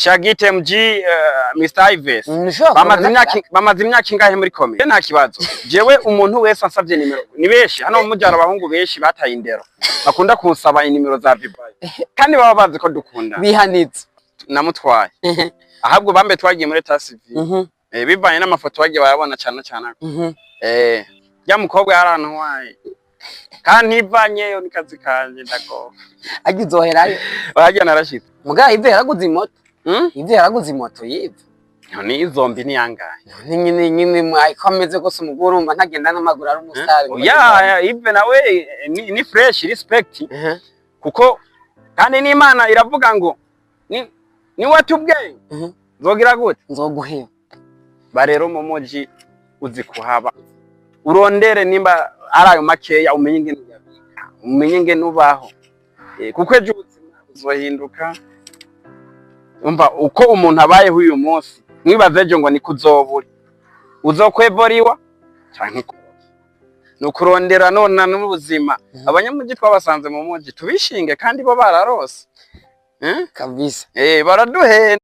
Shagit MG Mr Ives bamaze imyaka ingahe muri komite nta kibazo jewe umuntu wese ansavye nimero ni beshi hano mujara abahungu beshi bataye indero bakunda kunsaba inimero za Vibaye kandi baba bazi ko dukunda bihanitse namutwaye ahabwo bambe twagiye muri TASV bivanye n'amafoto wagiye barabona cyane ya mukobwa yarantu waye kandi ntivanyeyo ni kazi kanje ndako agizoherayo bahagiye narashitse muga Ive yaraguze imoto Ive yaraguze imoto Ive ni izombi ni yangaye nyine mwayikomeze gose umuguru umva ntagenda n'amaguru ari umustar ya Ive nawe ni fresh respect kuko kandi n'Imana iravuga ngo ni watubwe nzogira gute nzoguheba barero mu muji uzi kuhaba urondere nimba arayo makeya umenye ingene ubaho kuko ejo ubuzima buzohinduka umva uko umuntu abayeho uyu munsi mwibaze ejo ngo ni kuzobura uzokwevoriwa canke nukurondera nona n'ubuzima abanyamuji twabasanze mu muji tubishinge kandi bo bararose kabisa baraduhe